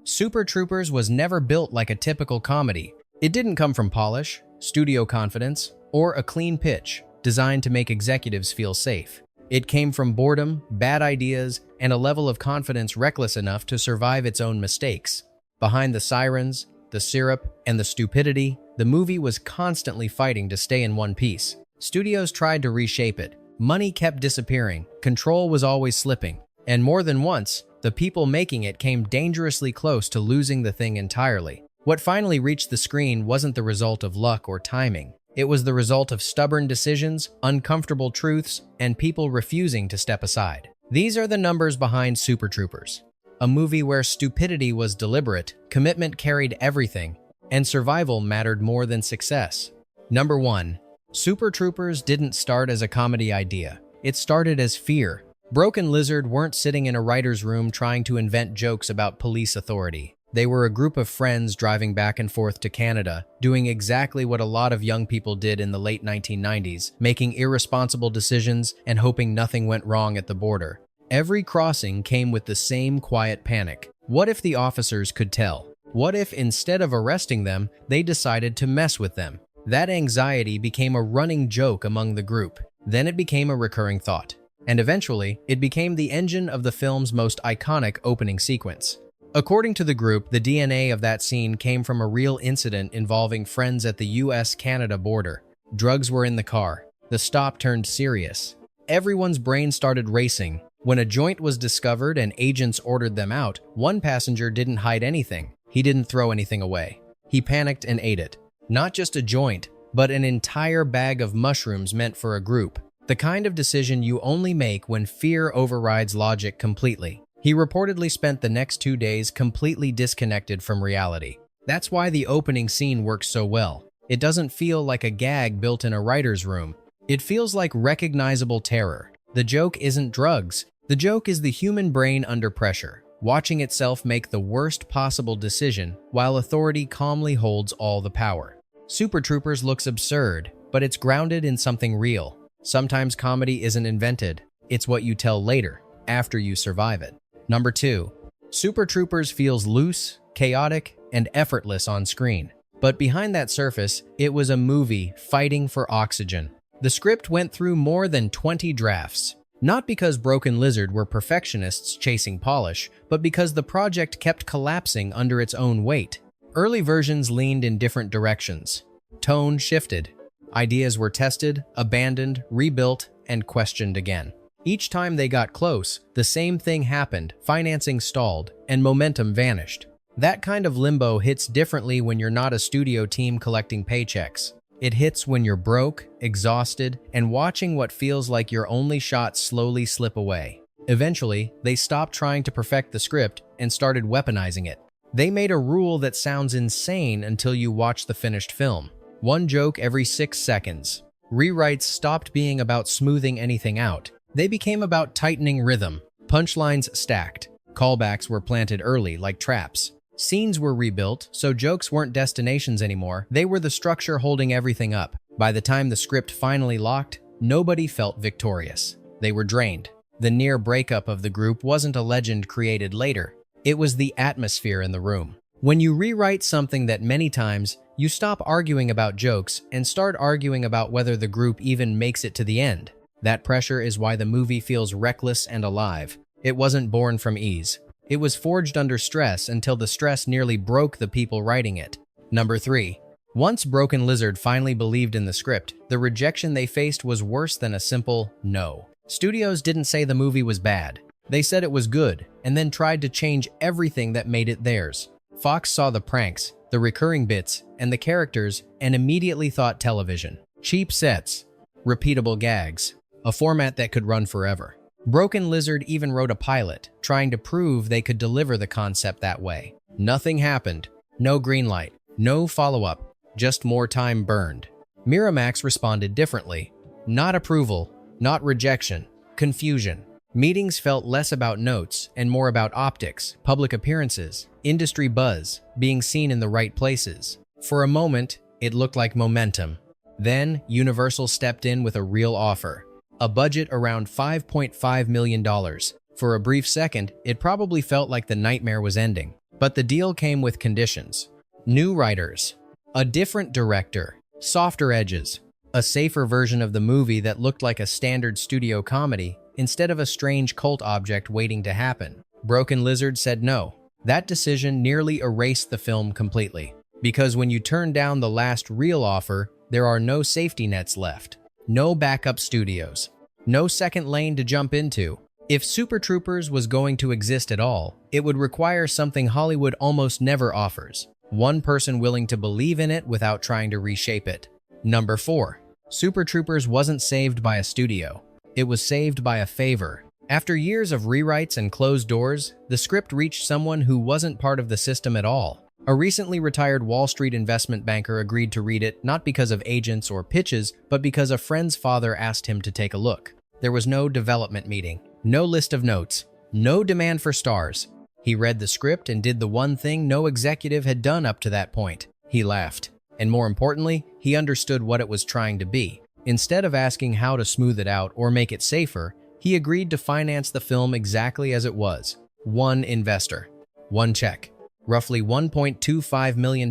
Super Troopers was never built like a typical comedy. It didn't come from polish, studio confidence, or a clean pitch designed to make executives feel safe. It came from boredom, bad ideas, and a level of confidence reckless enough to survive its own mistakes. Behind the sirens, the syrup, and the stupidity, the movie was constantly fighting to stay in one piece. Studios tried to reshape it. Money kept disappearing, control was always slipping, and more than once, the people making it came dangerously close to losing the thing entirely. What finally reached the screen wasn't the result of luck or timing. It was the result of stubborn decisions, uncomfortable truths, and people refusing to step aside. These are the numbers behind Super Troopers, a movie where stupidity was deliberate, commitment carried everything, and survival mattered more than success. Number 1. Super Troopers didn't start as a comedy idea. It started as fear. Broken Lizard weren't sitting in a writer's room trying to invent jokes about police authority. They were a group of friends driving back and forth to Canada, doing exactly what a lot of young people did in the late 1990s, making irresponsible decisions and hoping nothing went wrong at the border. Every crossing came with the same quiet panic. What if the officers could tell? What if instead of arresting them, they decided to mess with them? That anxiety became a running joke among the group. Then it became a recurring thought. And eventually, it became the engine of the film's most iconic opening sequence. According to the group, the DNA of that scene came from a real incident involving friends at the US-Canada border. Drugs were in the car. The stop turned serious. Everyone's brain started racing. When a joint was discovered and agents ordered them out, one passenger didn't hide anything. He didn't throw anything away. He panicked and ate it. Not just a joint, but an entire bag of mushrooms meant for a group. The kind of decision you only make when fear overrides logic completely. He reportedly spent the next 2 days completely disconnected from reality. That's why the opening scene works so well. It doesn't feel like a gag built in a writer's room. It feels like recognizable terror. The joke isn't drugs. The joke is the human brain under pressure, watching itself make the worst possible decision while authority calmly holds all the power. Super Troopers looks absurd, but it's grounded in something real. Sometimes comedy isn't invented. It's what you tell later, after you survive it. Number 2. Super Troopers feels loose, chaotic, and effortless on screen. But behind that surface, it was a movie fighting for oxygen. The script went through more than 20 drafts. Not because Broken Lizard were perfectionists chasing polish, but because the project kept collapsing under its own weight. Early versions leaned in different directions. Tone shifted. Ideas were tested, abandoned, rebuilt, and questioned again. Each time they got close, the same thing happened, financing stalled, and momentum vanished. That kind of limbo hits differently when you're not a studio team collecting paychecks. It hits when you're broke, exhausted, and watching what feels like your only shot slowly slip away. Eventually, they stopped trying to perfect the script and started weaponizing it. They made a rule that sounds insane until you watch the finished film. One joke every 6 seconds. Rewrites stopped being about smoothing anything out. They became about tightening rhythm. Punchlines stacked. Callbacks were planted early like traps. Scenes were rebuilt, so jokes weren't destinations anymore. They were the structure holding everything up. By the time the script finally locked, nobody felt victorious. They were drained. The near breakup of the group wasn't a legend created later. It was the atmosphere in the room. When you rewrite something that many times, you stop arguing about jokes and start arguing about whether the group even makes it to the end. That pressure is why the movie feels reckless and alive. It wasn't born from ease. It was forged under stress until the stress nearly broke the people writing it. Number 3. Once Broken Lizard finally believed in the script, the rejection they faced was worse than a simple no. Studios didn't say the movie was bad. They said it was good, and then tried to change everything that made it theirs. Fox saw the pranks, the recurring bits, and the characters, and immediately thought television. Cheap sets, repeatable gags, a format that could run forever. Broken Lizard even wrote a pilot, trying to prove they could deliver the concept that way. Nothing happened. No green light. No follow-up. Just more time burned. Miramax responded differently. Not approval, not rejection, confusion. Meetings felt less about notes and more about optics, public appearances, industry buzz, being seen in the right places. For a moment, it looked like momentum. Then, Universal stepped in with a real offer. A budget around $5.5 million. For a brief second, it probably felt like the nightmare was ending. But the deal came with conditions. New writers, a different director, softer edges, a safer version of the movie that looked like a standard studio comedy instead of a strange cult object waiting to happen. Broken Lizard said no. That decision nearly erased the film completely. Because when you turn down the last real offer, there are no safety nets left. No backup studios. No second lane to jump into. If Super Troopers was going to exist at all, it would require something Hollywood almost never offers. One person willing to believe in it without trying to reshape it. Number 4. Super Troopers wasn't saved by a studio. It was saved by a favor. After years of rewrites and closed doors, the script reached someone who wasn't part of the system at all. A recently retired Wall Street investment banker agreed to read it not because of agents or pitches, but because a friend's father asked him to take a look. There was no development meeting, no list of notes, no demand for stars. He read the script and did the one thing no executive had done up to that point. He laughed. And more importantly, he understood what it was trying to be. Instead of asking how to smooth it out or make it safer, he agreed to finance the film exactly as it was. One investor. One check. Roughly $1.25 million.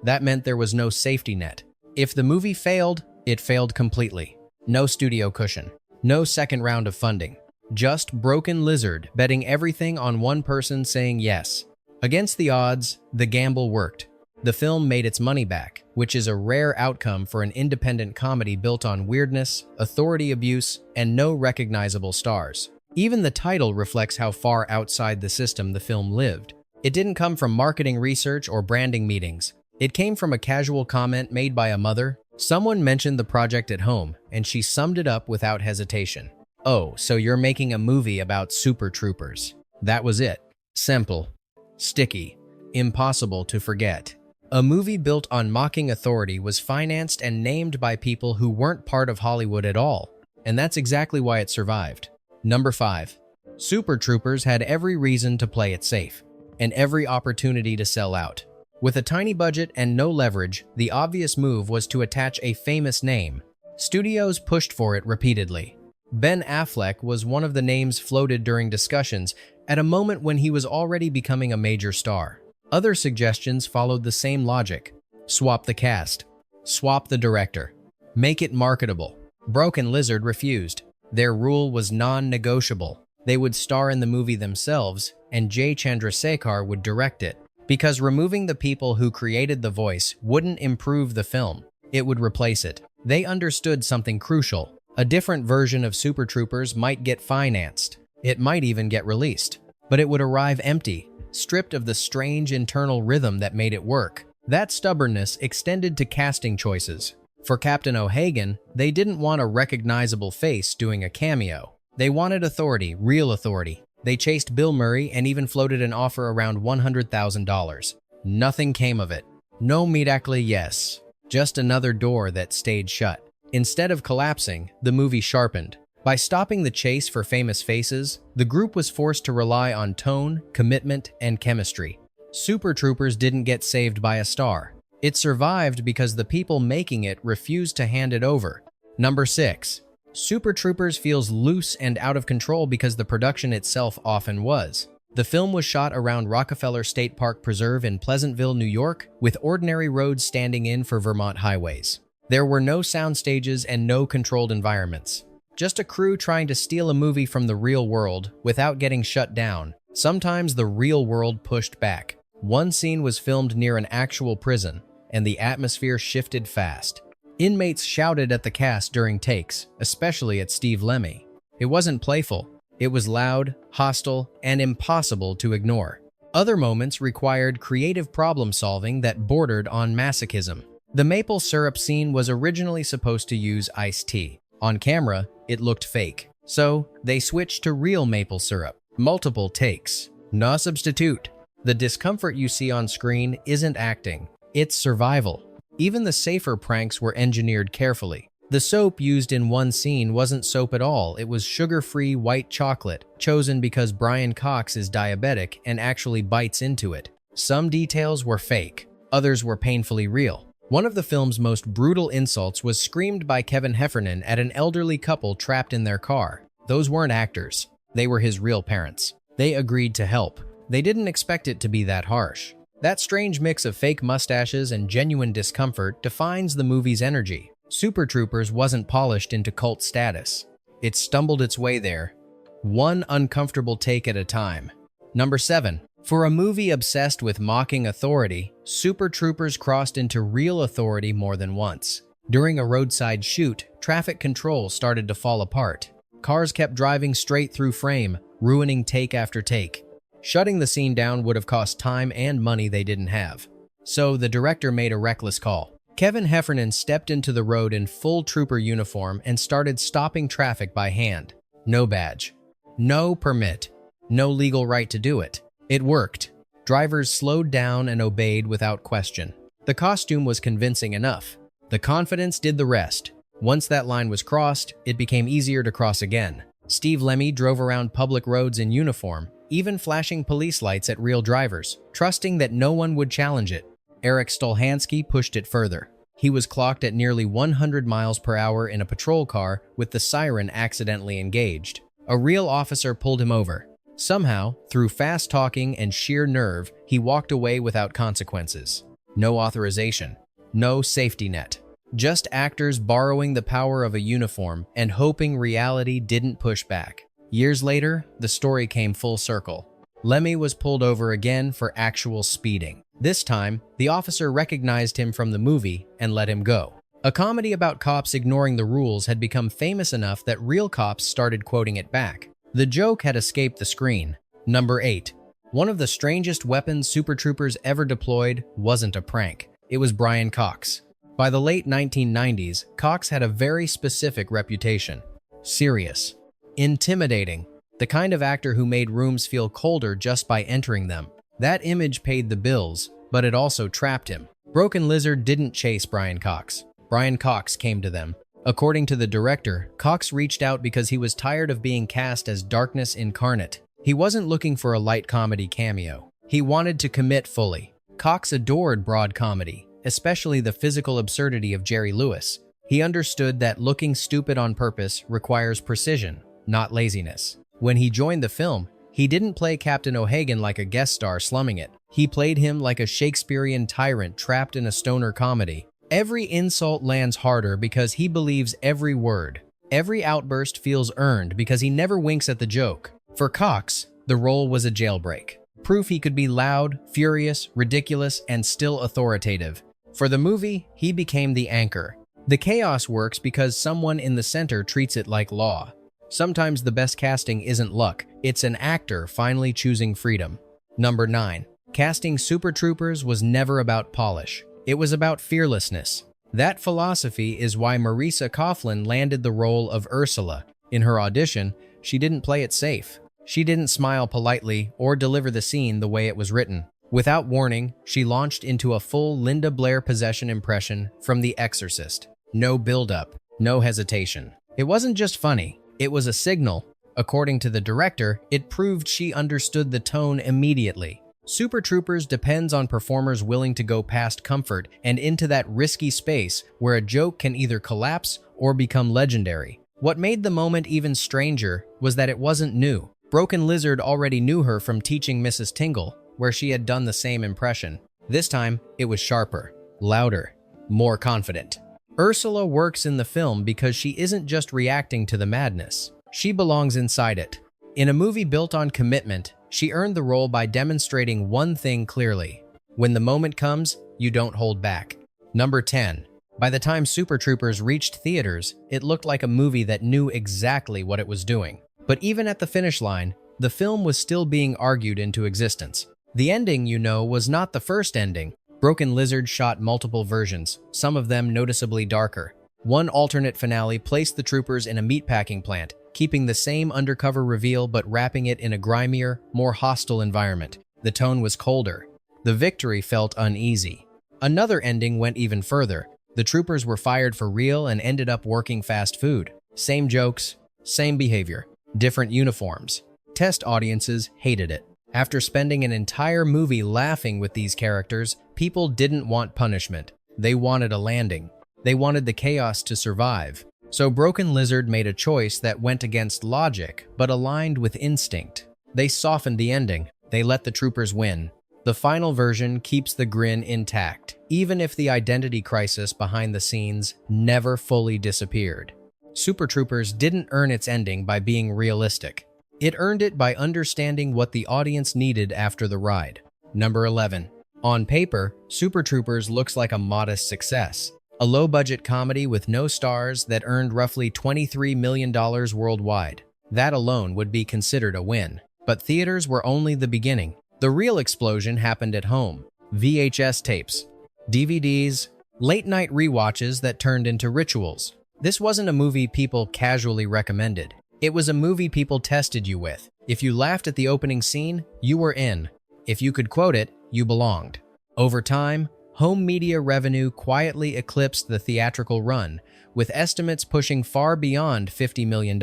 That meant there was no safety net. If the movie failed, it failed completely. No studio cushion. No second round of funding. Just Broken Lizard betting everything on one person saying yes. Against the odds, the gamble worked. The film made its money back, which is a rare outcome for an independent comedy built on weirdness, authority abuse, and no recognizable stars. Even the title reflects how far outside the system the film lived. It didn't come from marketing research or branding meetings. It came from a casual comment made by a mother. Someone mentioned the project at home, and she summed it up without hesitation. "Oh, so you're making a movie about Super Troopers." That was it. Simple. Sticky. Impossible to forget. A movie built on mocking authority was financed and named by people who weren't part of Hollywood at all, and that's exactly why it survived. Number 5. Super Troopers had every reason to play it safe, and every opportunity to sell out. With a tiny budget and no leverage, the obvious move was to attach a famous name. Studios pushed for it repeatedly. Ben Affleck was one of the names floated during discussions at a moment when he was already becoming a major star. Other suggestions followed the same logic. Swap the cast. Swap the director. Make it marketable. Broken Lizard refused. Their rule was non-negotiable. They would star in the movie themselves, and Jay Chandrasekhar would direct it. Because removing the people who created the voice wouldn't improve the film. It would replace it. They understood something crucial. A different version of Super Troopers might get financed. It might even get released. But it would arrive empty, stripped of the strange internal rhythm that made it work. That stubbornness extended to casting choices. For Captain O'Hagan, they didn't want a recognizable face doing a cameo. They wanted authority, real authority. They chased Bill Murray and even floated an offer around $100,000. Nothing came of it. No miracle, yes. Just another door that stayed shut. Instead of collapsing, the movie sharpened. By stopping the chase for famous faces, the group was forced to rely on tone, commitment, and chemistry. Super Troopers didn't get saved by a star. It survived because the people making it refused to hand it over. Number 6. Super Troopers feels loose and out of control because the production itself often was. The film was shot around Rockefeller State Park Preserve in Pleasantville, New York, with ordinary roads standing in for Vermont highways. There were no sound stages and no controlled environments. Just a crew trying to steal a movie from the real world without getting shut down. Sometimes the real world pushed back. One scene was filmed near an actual prison, and the atmosphere shifted fast. Inmates shouted at the cast during takes, especially at Steve Lemmy. It wasn't playful. It was loud, hostile, and impossible to ignore. Other moments required creative problem-solving that bordered on masochism. The maple syrup scene was originally supposed to use iced tea. On camera, it looked fake. So, they switched to real maple syrup. Multiple takes. No substitute. The discomfort you see on screen isn't acting. It's survival. Even the safer pranks were engineered carefully. The soap used in one scene wasn't soap at all. It was sugar-free white chocolate, chosen because Brian Cox is diabetic and actually bites into it. Some details were fake. Others were painfully real. One of the film's most brutal insults was screamed by Kevin Heffernan at an elderly couple trapped in their car. Those weren't actors. They were his real parents. They agreed to help. They didn't expect it to be that harsh. That strange mix of fake mustaches and genuine discomfort defines the movie's energy. Super Troopers wasn't polished into cult status. It stumbled its way there, one uncomfortable take at a time. Number 7. For a movie obsessed with mocking authority, Super Troopers crossed into real authority more than once. During a roadside shoot, traffic control started to fall apart. Cars kept driving straight through frame, ruining take after take. Shutting the scene down would have cost time and money they didn't have. So the director made a reckless call. Kevin Heffernan stepped into the road in full trooper uniform and started stopping traffic by hand. No badge, no permit, no legal right to do it. It worked. Drivers slowed down and obeyed without question. The costume was convincing enough. The confidence did the rest. Once that line was crossed, it became easier to cross again. Steve Lemmy drove around public roads in uniform, even flashing police lights at real drivers, trusting that no one would challenge it. Eric Stolhansky pushed it further. He was clocked at nearly 100 miles per hour in a patrol car with the siren accidentally engaged. A real officer pulled him over. Somehow, through fast talking and sheer nerve, he walked away without consequences. No authorization, no safety net. Just actors borrowing the power of a uniform and hoping reality didn't push back. Years later, the story came full circle. Lemmy was pulled over again for actual speeding. This time, the officer recognized him from the movie and let him go. A comedy about cops ignoring the rules had become famous enough that real cops started quoting it back. The joke had escaped the screen. Number 8. One of the strangest weapons Super Troopers ever deployed wasn't a prank. It was Brian Cox. By the late 1990s, Cox had a very specific reputation. Serious. Intimidating. The kind of actor who made rooms feel colder just by entering them. That image paid the bills, but it also trapped him. Broken Lizard didn't chase Brian Cox. Brian Cox came to them. According to the director, Cox reached out because he was tired of being cast as darkness incarnate. He wasn't looking for a light comedy cameo. He wanted to commit fully. Cox adored broad comedy, especially the physical absurdity of Jerry Lewis. He understood that looking stupid on purpose requires precision, not laziness. When he joined the film, he didn't play Captain O'Hagan like a guest star slumming it. He played him like a Shakespearean tyrant trapped in a stoner comedy. Every insult lands harder because he believes every word. Every outburst feels earned because he never winks at the joke. For Cox, the role was a jailbreak. Proof he could be loud, furious, ridiculous, and still authoritative. For the movie, he became the anchor. The chaos works because someone in the center treats it like law. Sometimes the best casting isn't luck, it's an actor finally choosing freedom. Number 9. Casting Super Troopers was never about polish. It was about fearlessness. That philosophy is why Marisa Coughlan landed the role of Ursula. In her audition, she didn't play it safe. She didn't smile politely or deliver the scene the way it was written. Without warning, she launched into a full Linda Blair possession impression from The Exorcist. No build-up, no hesitation. It wasn't just funny, it was a signal. According to the director, it proved she understood the tone immediately. Super Troopers depends on performers willing to go past comfort and into that risky space where a joke can either collapse or become legendary. What made the moment even stranger was that it wasn't new. Broken Lizard already knew her from Teaching Mrs. Tingle, where she had done the same impression. This time, it was sharper, louder, more confident. Ursula works in the film because she isn't just reacting to the madness. She belongs inside it. In a movie built on commitment, she earned the role by demonstrating one thing clearly. When the moment comes, you don't hold back. Number 10. By the time Super Troopers reached theaters, it looked like a movie that knew exactly what it was doing. But even at the finish line, the film was still being argued into existence. The ending, was not the first ending. Broken Lizard shot multiple versions, some of them noticeably darker. One alternate finale placed the troopers in a meatpacking plant, keeping the same undercover reveal but wrapping it in a grimier, more hostile environment. The tone was colder. The victory felt uneasy. Another ending went even further. The troopers were fired for real and ended up working fast food. Same jokes, same behavior, different uniforms. Test audiences hated it. After spending an entire movie laughing with these characters, people didn't want punishment. They wanted a landing. They wanted the chaos to survive. So Broken Lizard made a choice that went against logic, but aligned with instinct. They softened the ending. They let the troopers win. The final version keeps the grin intact, even if the identity crisis behind the scenes never fully disappeared. Super Troopers didn't earn its ending by being realistic. It earned it by understanding what the audience needed after the ride. Number 11. On paper, Super Troopers looks like a modest success. A low-budget comedy with no stars that earned roughly $23 million worldwide. That alone would be considered a win. But theaters were only the beginning. The real explosion happened at home. VHS tapes, DVDs, late-night rewatches that turned into rituals. This wasn't a movie people casually recommended. It was a movie people tested you with. If you laughed at the opening scene, you were in. If you could quote it, you belonged. Over time, home media revenue quietly eclipsed the theatrical run, with estimates pushing far beyond $50 million.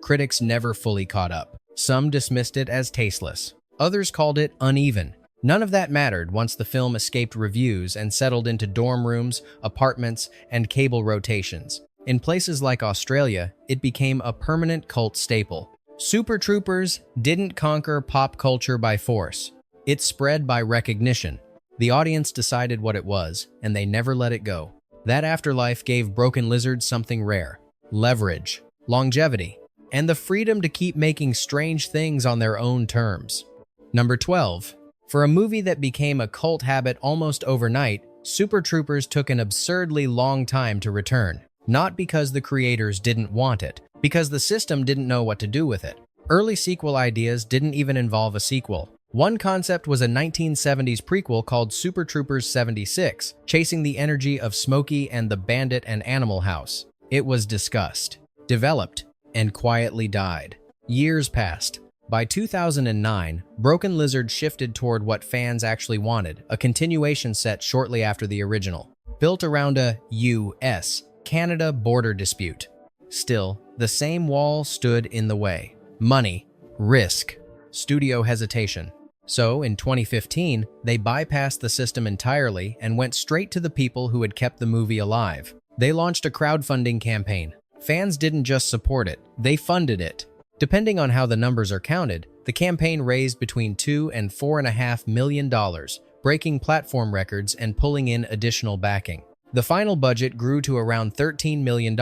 Critics never fully caught up. Some dismissed it as tasteless. Others called it uneven. None of that mattered once the film escaped reviews and settled into dorm rooms, apartments, and cable rotations. In places like Australia, it became a permanent cult staple. Super Troopers didn't conquer pop culture by force. It spread by recognition. The audience decided what it was, and they never let it go. That afterlife gave Broken Lizard something rare: leverage, longevity, and the freedom to keep making strange things on their own terms. Number 12. For a movie that became a cult habit almost overnight, Super Troopers took an absurdly long time to return. Not because the creators didn't want it, because the system didn't know what to do with it. Early sequel ideas didn't even involve a sequel. One concept was a 1970s prequel called Super Troopers 76, chasing the energy of Smokey and the Bandit and Animal House. It was discussed, developed, and quietly died. Years passed. By 2009, Broken Lizard shifted toward what fans actually wanted, a continuation set shortly after the original, built around a U.S.-Canada border dispute. Still, the same wall stood in the way: money, risk, studio hesitation. So, in 2015, they bypassed the system entirely and went straight to the people who had kept the movie alive. They launched a crowdfunding campaign. Fans didn't just support it, they funded it. Depending on how the numbers are counted, the campaign raised between $2 and $4.5 million, breaking platform records and pulling in additional backing. The final budget grew to around $13 million.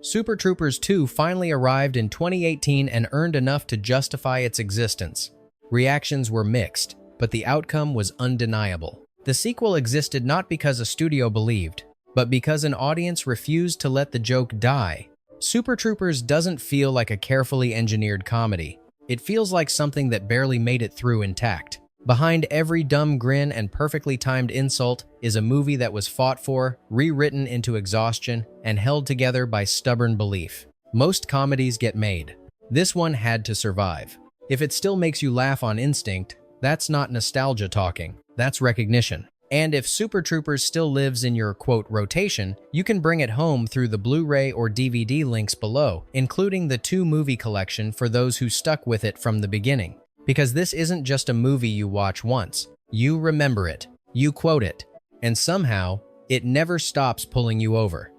Super Troopers 2 finally arrived in 2018 and earned enough to justify its existence. Reactions were mixed, but the outcome was undeniable. The sequel existed not because a studio believed, but because an audience refused to let the joke die. Super Troopers doesn't feel like a carefully engineered comedy. It feels like something that barely made it through intact. Behind every dumb grin and perfectly timed insult is a movie that was fought for, rewritten into exhaustion, and held together by stubborn belief. Most comedies get made. This one had to survive. If it still makes you laugh on instinct, that's not nostalgia talking, that's recognition. And if Super Troopers still lives in your, quote, rotation, you can bring it home through the Blu-ray or DVD links below, including the 2-movie collection for those who stuck with it from the beginning. Because this isn't just a movie you watch once. You remember it, you quote it, and somehow, it never stops pulling you over.